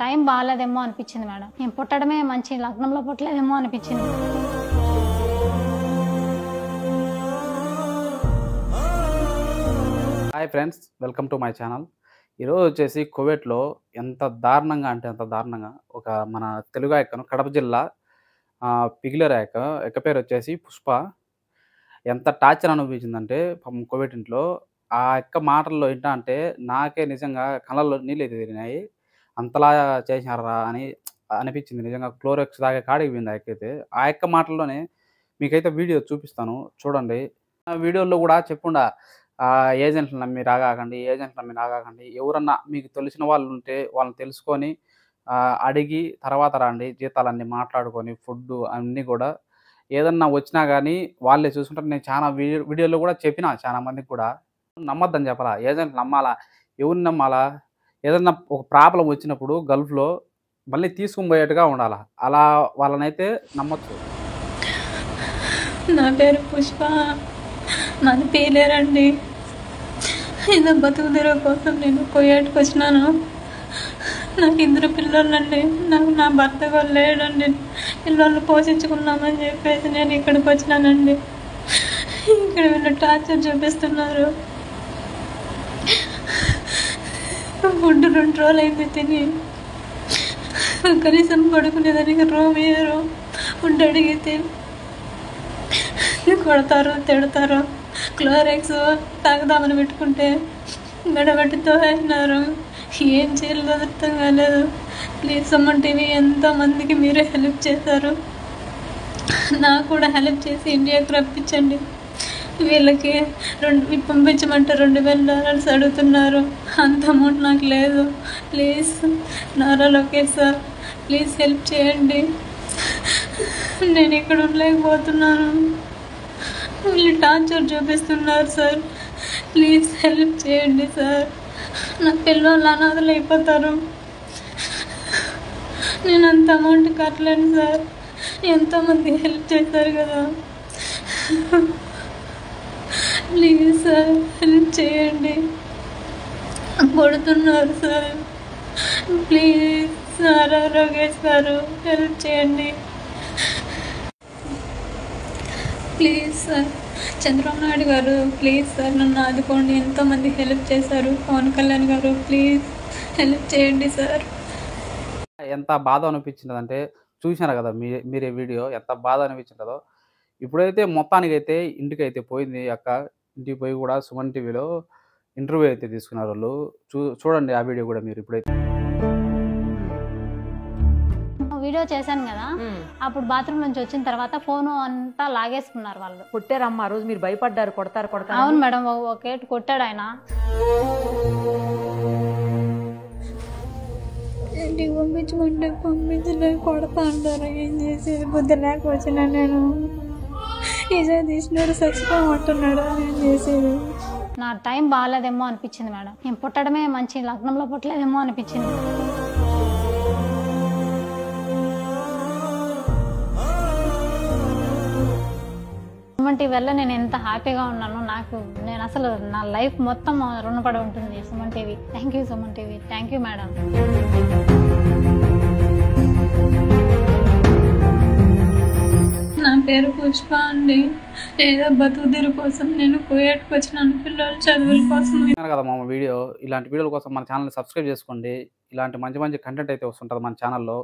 Time బాగాలేదేమో అనిపించింది madam. నేను పుట్టడమే మంచి లగ్నంలో పుట్టలేదేమో అనిపించింది. Hi friends, welcome to my channel. ఈరోజు వచ్చేసి కువైట్లో ఎంత దారుణంగా అంటే అంత దారుణంగా ఒక మన తెలుగు ఆయక్కను కడప జిల్లా పిగిలేరు ఎక్క పేరు వచ్చేసి పుష్ప. ఎంత టార్చర్ అనిపించిందంటే పాపం కువైట్ ఇంట్లో ఆ యొక్క మాటల్లో ఏంటా అంటే నాకే నిజంగా కళ్ళల్లో నీళ్ళు అయితే తిరిగినాయి. అంతలా చేశారా అని అనిపించింది. నిజంగా క్లోరెక్స్ దాకా కాడికి పోయింది ఆ ఎక్కైతే. ఆ యొక్క మాటల్లోనే మీకైతే వీడియో చూపిస్తాను చూడండి. ఆ వీడియోలో కూడా చెప్పుండా ఏజెంట్లను నమ్మి రాగాకండి. ఎవరన్నా మీకు తెలిసిన వాళ్ళు ఉంటే వాళ్ళని తెలుసుకొని అడిగి తర్వాత రండి. జీతాలన్నీ మాట్లాడుకొని ఫుడ్డు అన్నీ కూడా ఏదన్నా వచ్చినా గానీ వాళ్ళే చూసుకుంటారు. నేను చాలా వీడియోలో కూడా చెప్పినా చాలా మందికి కూడా. నమ్మొద్దని చెప్పలా. ఏజెంట్ నమ్మాలా? ఎవరిని నమ్మాలా? ఏదన్నా ఒక ప్రాబ్లమ్ వచ్చినప్పుడు గల్ఫ్‌లో మళ్ళీ తీసుకొని పోయేట్టుగా ఉండాలా. అలా వాళ్ళనైతే నమ్మొచ్చు. నా పేరు పుష్ప, మాది పీలేరండి. ఏదో బతుకు తెరువు కోసం నేను కువైట్కి వచ్చినాను. నాకు 2 పిల్లలండి. నాకు నా భర్త కూడా లేడండి. పిల్లల్ని పోషించుకున్నామని చెప్పేసి నేను ఇక్కడికి వచ్చినానండి. ఇక్కడ వీళ్ళు టార్చర్ చూపిస్తున్నారు. ఫుడ్ 2 రోజులు అయింది తిని, కనీసం పడుకునేదానికి రూమ్ ఇయ్యరు. ఫుడ్ అడిగితే కొడతారు, తిడతారు. క్లోరెక్స్ తాగుదామని పెట్టుకుంటే గడబట్టితో వేసినారు. ఏం చేయాలో అర్థం కాలేదు. ప్లీజ్ సుమన్ టీవీ ఎంతోమందికి మీరే హెల్ప్ చేశారు. నాకు కూడా హెల్ప్ చేసి ఇండియాకి రప్పించండి. వీళ్ళకి పంపించమంటే $2,000 అడుగుతున్నారు. అంత అమౌంట్ నాకు లేదు. Please Nara Lokesh sir, please help చేయండి. నేను ఇక్కడ ఉండలేకపోతున్నాను. వీళ్ళు టార్చర్ చూపిస్తున్నారు సార్. ప్లీజ్ హెల్ప్ చేయండి సార్. నా పిల్లలు అనాథలు అయిపోతారు. నేను అంత అమౌంట్ కట్టలేను సార్. ఎంతోమంది హెల్ప్ చేశారు కదా. ప్లీజ్ సార్ హెల్ప్ చేయండి. కొడుతున్నారు సార్. ప్లీజ్ నారా లోకేష్ గారు హెల్ప్ చేయండి. ప్లీజ్ సార్ చంద్రబాబు నాయుడు గారు, ప్లీజ్ సార్ నన్ను ఆదుకోండి. ఎంతోమంది హెల్ప్ చేశారు. పవన్ కళ్యాణ్ గారు, ప్లీజ్ హెల్ప్ చేయండి సార్. ఎంత బాధ అనిపించినదంటే చూసినారు కదా మీరే వీడియో ఎంత బాధ అనిపించిందో. ఇప్పుడైతే మొత్తానికైతే ఇంటికైతే పోయింది అక్క. ఇంటికి పోయి కూడా సుమన్ టీవీలో ఇంటర్వ్యూ అయితే తీసుకున్నారు వాళ్ళు. చూడండి ఆ వీడియో కూడా మీరు ఇప్పుడైతే. వీడియో చేశాను కదా, అప్పుడు బాత్రూమ్ నుంచి వచ్చిన తర్వాత ఫోను అంతా లాగేసుకున్నారు వాళ్ళు. కొట్టారమ్మా ఆ రోజు, మీరు భయపడ్డారు కొడతారు. అవును మేడం, ఒకేటి కొట్టాడు ఆయన. ఇంటికి పంపించమంటే పంపించలేదు, కొడతా అంటారు. ఏం చేసేది? బుద్ధి లేక వచ్చినా నేను. ఈజా తీసినాడు, చచ్చిపోమంటున్నాడు. ఏం చేసేది? నా టైం బాగాలేదేమో అనిపించింది మేడం. నేను పుట్టడమే మంచి లగ్నంలో పుట్టలేదేమో అనిపించింది. సుమన్ టీవీ వల్ల నేను ఎంత హ్యాపీగా ఉన్నాను. నేను అసలు నా లైఫ్ మొత్తం రుణపడి ఉంటుంది Suman TV. Thank you Suman TV. Thank you madam. నా పేరు పుష్ప అండి. ఏదో బతుకు తెరువు కోసం నేను కువైట్కి వచ్చినాను. పిల్లల చదువుల కోసం. కదా వీడియో. ఇలాంటి వీడియోల కోసం మన ఛానల్ని సబ్స్క్రైబ్ చేసుకోండి. ఇలాంటి మంచి కంటెంట్ అయితే వస్తుంటుంది మన ఛానల్లో.